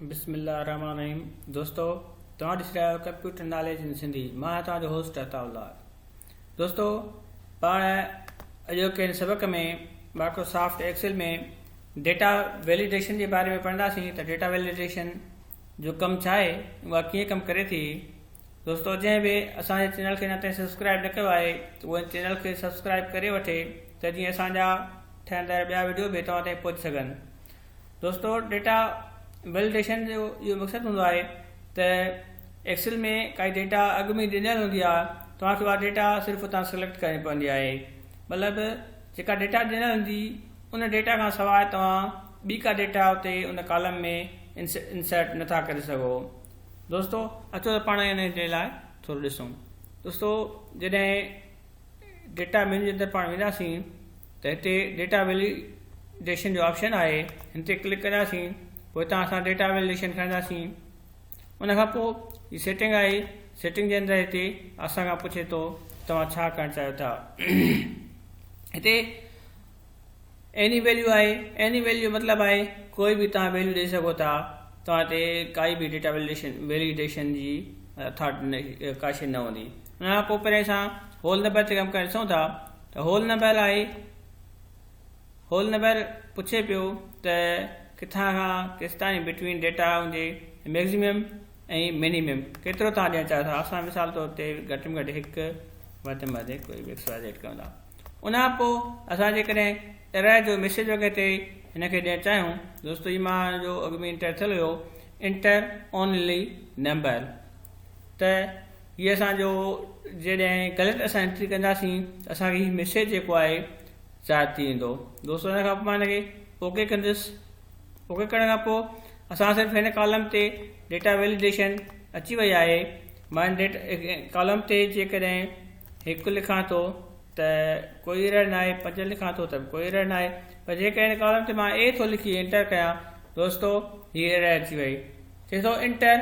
बिस्मिल्लाहिर्रहमानिर्रहीम। दोस्तों तव्हां ॾिसी रहिया आहियो कंप्यूटर नॉलेज इन सिंधी। मां तव्हांजो होस्ट अताउल्लाह। दोस्तों पाण अॼोके हिन सबक़ में माइक्रोसॉफ्ट एक्सेल में डेटा वैलिडेशन जे बारे में पढ़ंदासीं त डेटा वैलिडेशन जो कमु छा आहे, उहा कीअं कमु करे थी। दोस्तों जंहिं बि असांजे चैनल खे अञा ताईं सब्सक्राइब न कयो आहे त उहे चैनल खे सब्सक्राइब करे वठे त जीअं असांजा ठहंदड़ ॿिया वीडियो बि तव्हां ताईं पहुची सघनि। दोस्तों डेटा वैलिडेशन जो इहो मक़सदु हूंदो आहे त एक्सेल में काई डेटा अॻु में ॾिनल हूंदी आहे, तव्हांखे उहा डेटा सिर्फ़ु उतां सिलेक्ट करणी पवंदी आहे। मतिलबु जेका डेटा ॾिनल हूंदी उन डेटा खां सवाइ तव्हां ॿी का डेटा उते उन कॉलम में इंसर्ट नथा करे सघो। दोस्तों अचो त पाण इन जे लाइ थोरो ॾिसूं। दोस्तों जॾहिं डेटा मेन्यू जे अंदरि पाण वेंदासीं त हिते डेटा वैलिडेशन जो ऑप्शन आहे, हिन ते क्लिक कंदासीं। पोइ हितां असां डेटा वैलिडेशन खणंदासीं। उन खां पोइ हीअ सेटिंग आहे, सेटिंग जे अंदरि हिते असां खां पुछे थो तव्हां छा करणु चाहियो था। हिते एनी वैल्यू आहे। एनी वैल्यू मतिलबु आहे कोई बि तव्हां वैल्यू ॾेई सघो था। तव्हां ते काई बि डेटा वैलिडेशन जी काशि न हूंदी। उन खां पोइ पहिरें असां होल नंबर ते कमु करे ॾिसूं था त होल नंबर आहे। होल नंबर पुछे पियो त किथां खां केसि ताईं बिटवीन डेटा हुजे, मैक्सिमम ऐं मिनिमम केतिरो तव्हां ॾियणु चाहियो था। असां मिसाल तौर ते घटि में घटि हिकु, वधि में वधि कोई बि XYZ कयूं था। उन खां पोइ असां जेकॾहिं एरर जो मैसेज वग़ैरह ते हिनखे ॾियणु चाहियूं। दोस्तों हीअ मां जो अॻु में इंटर थियल हुयो, इंटर ओनली नंबर, त हीअ असांजो जॾहिं ग़लति असां एंट्री कंदासीं त असांखे हीअ मैसेज जेको आहे ज़ाहिर थी वेंदो। दोस्तों हिन खां पोइ मां हिनखे ओके कंदुसि। ओके करण खां पोइ असां सिर्फ़ु हिन कॉलम ते डेटा वैलिडेशन अची वई आहे। मां कॉलम ते जेकॾहिं 1 लिखां थो त कोई एरर न आहे, 5 लिखां थो त कोई एरर न आहे। पर जेकॾहिं हिन कॉलम ते मां ए थो लिखी एंटर कयां, दोस्तों हीअ एरर अची वई। चए थो इंटर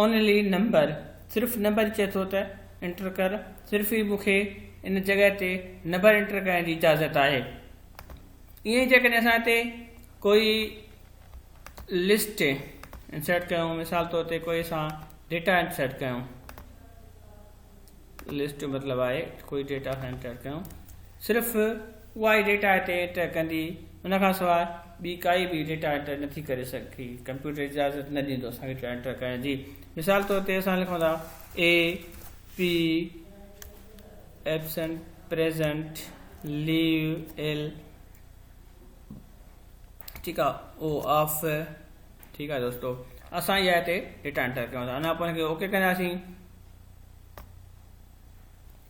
ओनली नंबर, सिर्फ़ु नंबर चए थो त एंटर कर। सिर्फ़ु ई मूंखे इन जॻह ते नंबर एंटर करण जी इजाज़त आहे। ईअं ई जेकॾहिं असां हिते कोई लिस्ट इंसर्ट कयूं, मिसाल तौर ते कोई असां डेटा इंसर्ट कयूं, लिस्ट मतिलबु आहे कोई डेटा असां इंटर कयूं, सिर्फ़ु उहा ई डेटा हिते एंटर कंदी। उन खां सवाइ ॿी काई बि डेटा एंटर नथी करे सघी। कंप्यूटर इजाज़त न ॾींदो असांखे डेटा एंटर करण जी। मिसाल तौर ते असां लिखूं था AP absent present leave L, ठीकु आहे, ओ ऑफ, ठीकु आहे। दोस्तों असां इहा हिते डेटा एंटर कयूं था। अञा पोइ हिनखे ओके कंदासीं।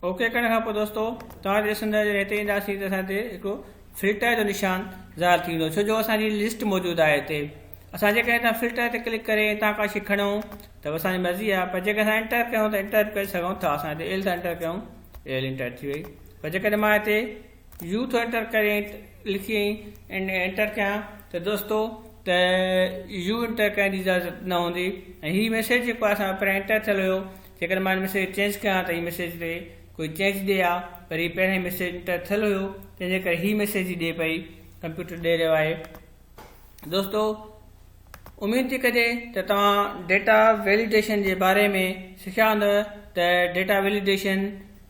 ओके करण खां पोइ दोस्तों तव्हां ॾिसंदा हिते ईंदासीं त असां हिते हिकिड़ो फिल्टर जो निशान ज़ाहिर थींदो, छो जो असांजी लिस्ट मौजूदु आहे हिते। असां जेकॾहिं हितां फिल्टर ते क्लिक करे हितां का शइ खणूं त असांजी मर्ज़ी आहे, पर जेकॾहिं असां एंटर कयूं त एंटर करे सघूं था। असां हिते L था एंटर कयूं, L एंटर थी वई। पर जेकॾहिं मां हिते U थो एंटर करे लिखी एंटर कयां त दोस्तों त U एंटर करण जी इजाज़त न हूंदी। ऐं हीअ मैसेज जेको आहे असां पहिरियों एंटर थियल हुयो, जेकॾहिं मां मैसेज चेंज कयां त हीअ मैसेज ते कोई चेंज ॾे आहे, पर हीअ पहिरें मैसेज एंटर थियल हुयो, तंहिंजे करे हीअ मैसेज ई ॾे पई, कंप्यूटर ॾेई रहियो आहे। दोस्तों उमेद थी कजे त तव्हां डेटा वैलिडेशन जे बारे में सिखिया हूंदव त डेटा वैलिडेशन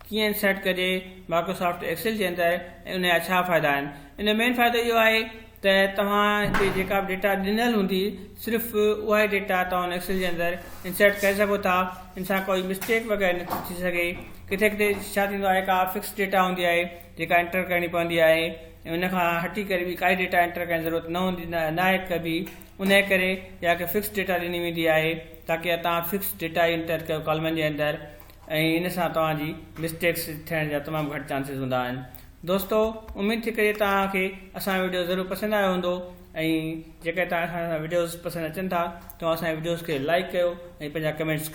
कीअं इंसर्ट कजे माइक्रोसॉफ्ट एक्सेल जे अंदरि ऐं उन जा छा फ़ाइदा आहिनि। इन मेन फ़ाइदो इहो आहे त तव्हां हिते जेका बि डेटा ॾिनल हूंदी, सिर्फ़ु उहा ई डेटा तव्हां एक्सेल जे अंदरि इंसर्ट करे सघो था। इन सां कोई मिस्टेक वग़ैरह नथी थी सघे। किथे किथे छा थींदो आहे, का फिक्स डेटा हूंदी आहे जेका एंटर करणी पवंदी आहे, ऐं उन खां हटी करे बि काई डेटा एंटर करण जी ज़रूरत न हूंदी, न आहे कभी। उन जे करे या कि फिक्स डेटा ॾिनी वेंदी आहे ताकी तव्हां फिक्स डेटा एंटर कयो कॉलमनि जे अंदरि, ऐं इन सां तव्हांजी मिस्टेक्स थियण जा तमामु घटि चांसिस हूंदा आहिनि। दोस्तों उमेद थी करे तव्हांखे असांजो वीडियो ज़रूरु पसंदि आयो हूंदो। ऐं जेके तव्हां असांजा वीडियोज़ पसंदि अचनि था, तव्हां असांजे वीडियोज़ खे लाइक कयो ऐं पंहिंजा कमेंट्स कयो।